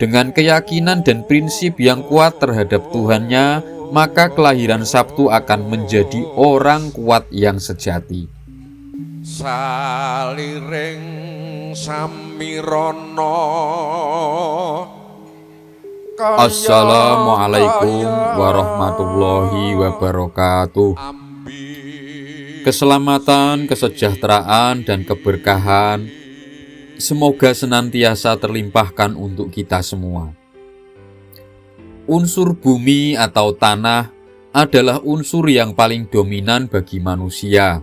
Dengan keyakinan dan prinsip yang kuat terhadap Tuhannya, maka kelahiran Sabtu akan menjadi orang kuat yang sejati. Saliring samirana. Assalamualaikum warahmatullahi wabarakatuh. Keselamatan, kesejahteraan, dan keberkahan semoga senantiasa terlimpahkan untuk kita semua. Unsur bumi atau tanah adalah unsur yang paling dominan bagi manusia.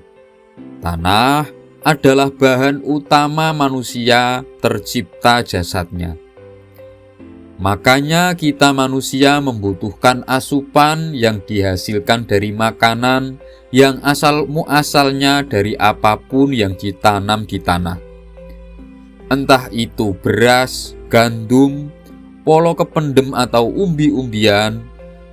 Tanah adalah bahan utama manusia tercipta jasadnya. Makanya kita manusia membutuhkan asupan yang dihasilkan dari makanan yang asal-muasalnya dari apapun yang ditanam di tanah. Entah itu beras, gandum, polo kependem atau umbi-umbian,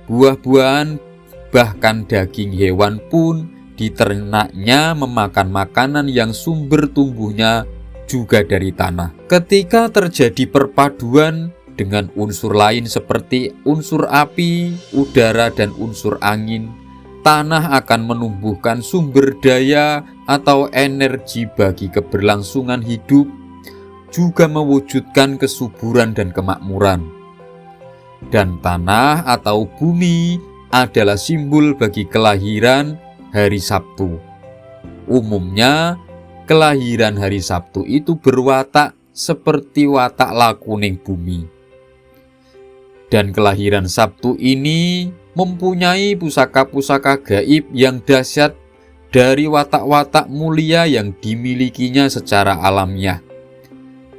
buah-buahan, bahkan daging hewan pun diternaknya memakan makanan yang sumber tumbuhnya juga dari tanah. Ketika terjadi perpaduan dengan unsur lain seperti unsur api, udara, dan unsur angin, tanah akan menumbuhkan sumber daya atau energi bagi keberlangsungan hidup, juga mewujudkan kesuburan dan kemakmuran. Dan tanah atau bumi adalah simbol bagi kelahiran hari Sabtu. Umumnya, kelahiran hari Sabtu itu berwatak seperti watak lakuning bumi. Dan kelahiran Sabtu ini mempunyai pusaka-pusaka gaib yang dahsyat dari watak-watak mulia yang dimilikinya secara alamiah.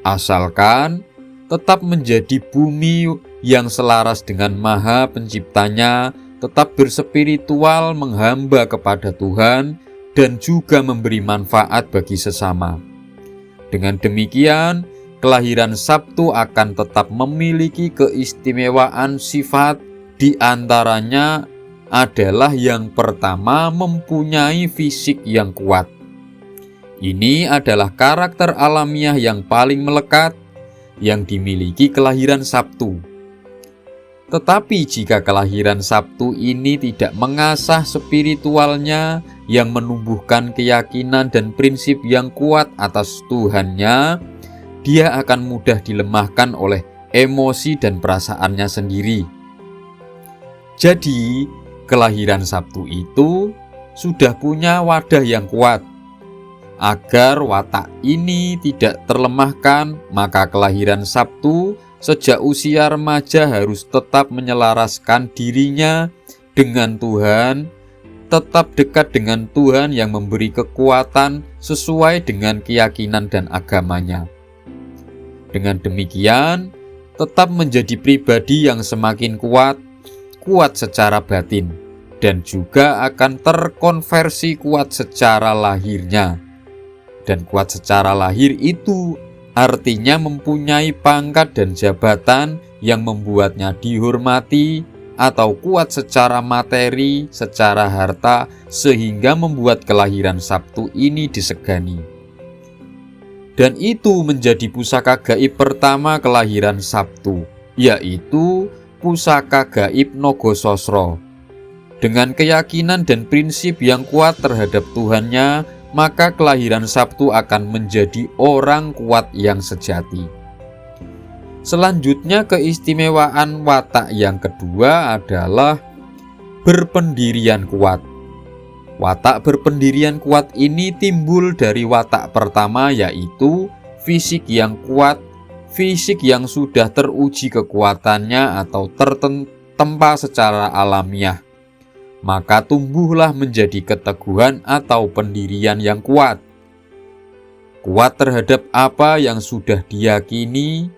Asalkan tetap menjadi bumi yang selaras dengan Maha Penciptanya, tetap berspiritual menghamba kepada Tuhan, dan juga memberi manfaat bagi sesama. Dengan demikian, kelahiran Sabtu akan tetap memiliki keistimewaan sifat, di antaranya adalah yang pertama mempunyai fisik yang kuat. Ini adalah karakter alamiah yang paling melekat yang dimiliki kelahiran Sabtu. Tetapi jika kelahiran Sabtu ini tidak mengasah spiritualnya yang menumbuhkan keyakinan dan prinsip yang kuat atas Tuhannya, dia akan mudah dilemahkan oleh emosi dan perasaannya sendiri. Jadi, kelahiran Sabtu itu sudah punya wadah yang kuat. Agar watak ini tidak terlemahkan, maka kelahiran Sabtu sejak usia remaja harus tetap menyelaraskan dirinya dengan Tuhan, tetap dekat dengan Tuhan yang memberi kekuatan sesuai dengan keyakinan dan agamanya. Dengan demikian, tetap menjadi pribadi yang semakin kuat secara batin, dan juga akan terkonversi kuat secara lahirnya. Dan kuat secara lahir itu artinya mempunyai pangkat dan jabatan yang membuatnya dihormati, atau kuat secara materi, secara harta, sehingga membuat kelahiran Sabtu ini disegani. Dan itu menjadi pusaka gaib pertama kelahiran Sabtu, yaitu pusaka gaib Nogososro. Dengan keyakinan dan prinsip yang kuat terhadap Tuhannya, maka kelahiran Sabtu akan menjadi orang kuat yang sejati. Selanjutnya, keistimewaan watak yang kedua adalah berpendirian kuat. Watak berpendirian kuat ini timbul dari watak pertama, yaitu fisik yang kuat, fisik yang sudah teruji kekuatannya atau tertempa secara alamiah. Maka tumbuhlah menjadi keteguhan atau pendirian yang kuat. Kuat terhadap apa yang sudah diyakini,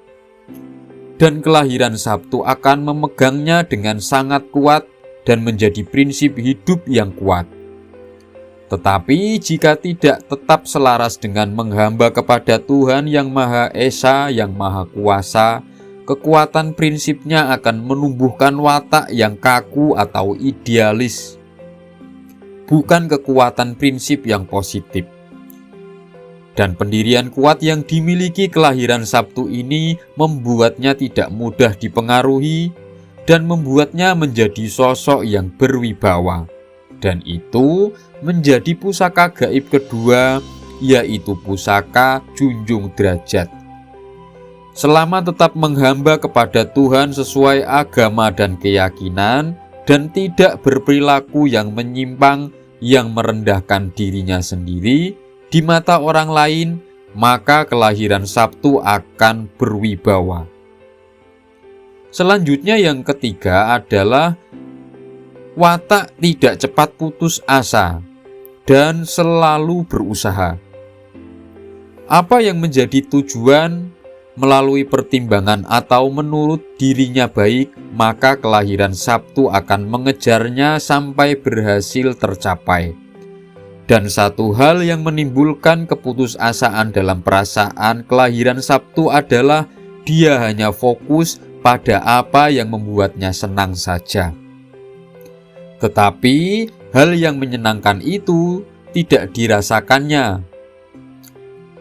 dan kelahiran Sabtu akan memegangnya dengan sangat kuat dan menjadi prinsip hidup yang kuat. Tetapi jika tidak tetap selaras dengan menghamba kepada Tuhan yang Maha Esa, yang Maha Kuasa, kekuatan prinsipnya akan menumbuhkan watak yang kaku atau idealis, bukan kekuatan prinsip yang positif. Dan pendirian kuat yang dimiliki kelahiran Sabtu ini membuatnya tidak mudah dipengaruhi dan membuatnya menjadi sosok yang berwibawa. Dan itu menjadi pusaka gaib kedua, yaitu pusaka junjung derajat. Selama tetap menghamba kepada Tuhan sesuai agama dan keyakinan, dan tidak berperilaku yang menyimpang, yang merendahkan dirinya sendiri di mata orang lain, maka kelahiran Sabtu akan berwibawa. Selanjutnya yang ketiga adalah watak tidak cepat putus asa dan selalu berusaha. Apa yang menjadi tujuan melalui pertimbangan atau menurut dirinya baik, maka kelahiran Sabtu akan mengejarnya sampai berhasil tercapai. Dan satu hal yang menimbulkan keputusasaan dalam perasaan kelahiran Sabtu adalah dia hanya fokus pada apa yang membuatnya senang saja. Tetapi hal yang menyenangkan itu tidak dirasakannya.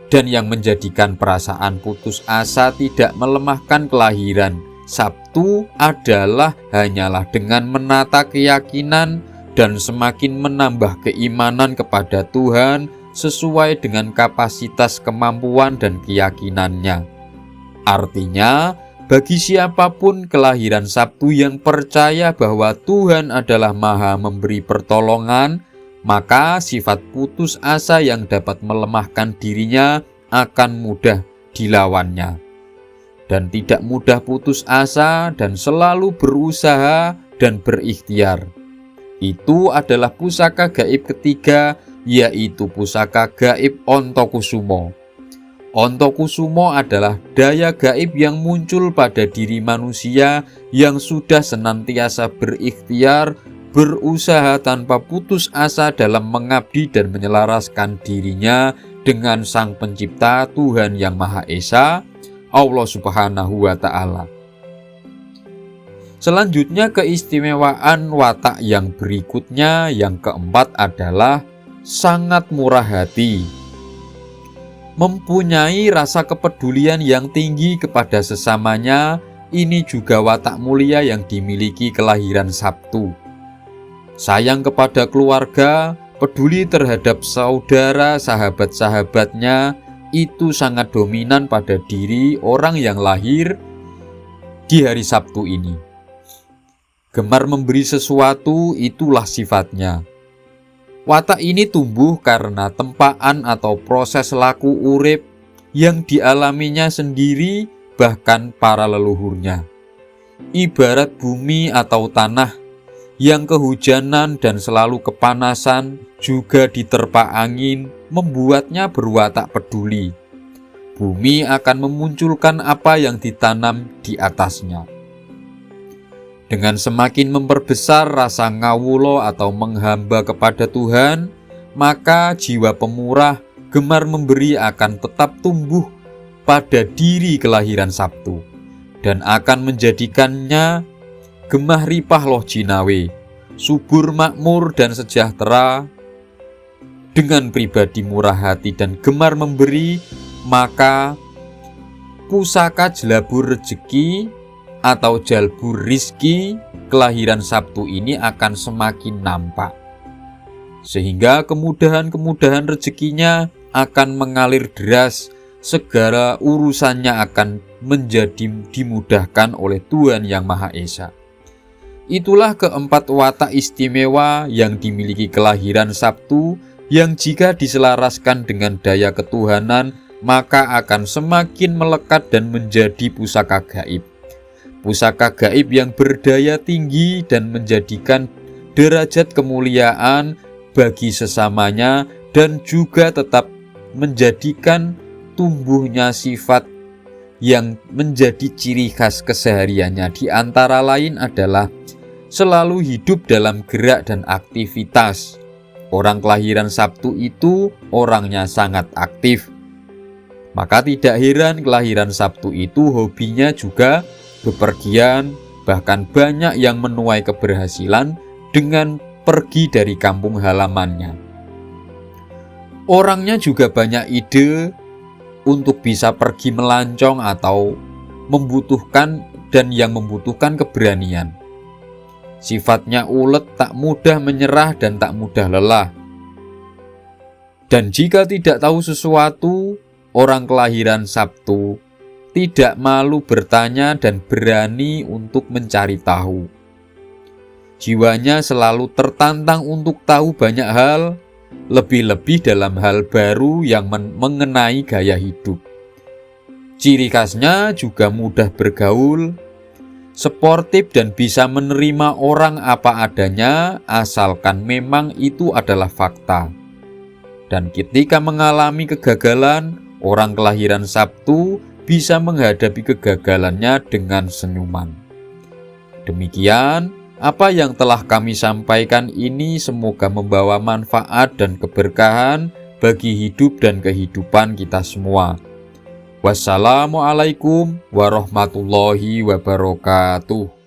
Dan yang menjadikan perasaan putus asa tidak melemahkan kelahiran Sabtu adalah hanyalah dengan menata keyakinan dan semakin menambah keimanan kepada Tuhan sesuai dengan kapasitas kemampuan dan keyakinannya. Artinya, bagi siapapun kelahiran Sabtu yang percaya bahwa Tuhan adalah Maha memberi pertolongan, maka sifat putus asa yang dapat melemahkan dirinya akan mudah dilawannya. Dan tidak mudah putus asa dan selalu berusaha dan berikhtiar. Itu adalah pusaka gaib ketiga, yaitu pusaka gaib Ontokusumo. Ontokusumo adalah daya gaib yang muncul pada diri manusia yang sudah senantiasa berikhtiar, berusaha tanpa putus asa dalam mengabdi dan menyelaraskan dirinya dengan Sang Pencipta Tuhan Yang Maha Esa, Allah Subhanahu wa Ta'ala. Selanjutnya keistimewaan watak yang berikutnya, yang keempat adalah sangat murah hati. Mempunyai rasa kepedulian yang tinggi kepada sesamanya, ini juga watak mulia yang dimiliki kelahiran Sabtu. Sayang kepada keluarga, peduli terhadap saudara, sahabat-sahabatnya, itu sangat dominan pada diri orang yang lahir di hari Sabtu ini. Gemar memberi sesuatu, itulah sifatnya. Watak ini tumbuh karena tempaan atau proses laku urip yang dialaminya sendiri, bahkan para leluhurnya. Ibarat bumi atau tanah yang kehujanan dan selalu kepanasan, juga diterpa angin, membuatnya berwatak peduli. Bumi akan memunculkan apa yang ditanam di atasnya. Dengan semakin memperbesar rasa ngawulo atau menghamba kepada Tuhan, maka jiwa pemurah gemar memberi akan tetap tumbuh pada diri kelahiran Sabtu dan akan menjadikannya gemah ripah loh jinawe, subur makmur dan sejahtera. Dengan pribadi murah hati dan gemar memberi, maka pusaka jelabur rezeki atau jalbur rizki kelahiran Sabtu ini akan semakin nampak, sehingga kemudahan-kemudahan rezekinya akan mengalir deras, segala urusannya akan menjadi dimudahkan oleh Tuhan Yang Maha Esa. Itulah keempat watak istimewa yang dimiliki kelahiran Sabtu, yang jika diselaraskan dengan daya ketuhanan, maka akan semakin melekat dan menjadi pusaka gaib. Pusaka gaib yang berdaya tinggi dan menjadikan derajat kemuliaan bagi sesamanya, dan juga tetap menjadikan tumbuhnya sifat yang menjadi ciri khas kesehariannya. Di antara lain adalah selalu hidup dalam gerak dan aktivitas. Orang kelahiran Sabtu itu orangnya sangat aktif. Maka tidak heran kelahiran Sabtu itu hobinya juga bepergian, bahkan banyak yang menuai keberhasilan dengan pergi dari kampung halamannya. Orangnya juga banyak ide untuk bisa pergi melancong atau membutuhkan keberanian. Sifatnya ulet, tak mudah menyerah dan tak mudah lelah. Dan jika tidak tahu sesuatu, orang kelahiran Sabtu tidak malu bertanya dan berani untuk mencari tahu. Jiwanya selalu tertantang untuk tahu banyak hal, lebih-lebih dalam hal baru yang mengenai gaya hidup. Ciri khasnya juga mudah bergaul, sportif dan bisa menerima orang apa adanya asalkan memang itu adalah fakta. Dan ketika mengalami kegagalan, orang kelahiran Sabtu bisa menghadapi kegagalannya dengan senyuman. Demikian, apa yang telah kami sampaikan ini semoga membawa manfaat dan keberkahan bagi hidup dan kehidupan kita semua. Wassalamualaikum warahmatullahi wabarakatuh.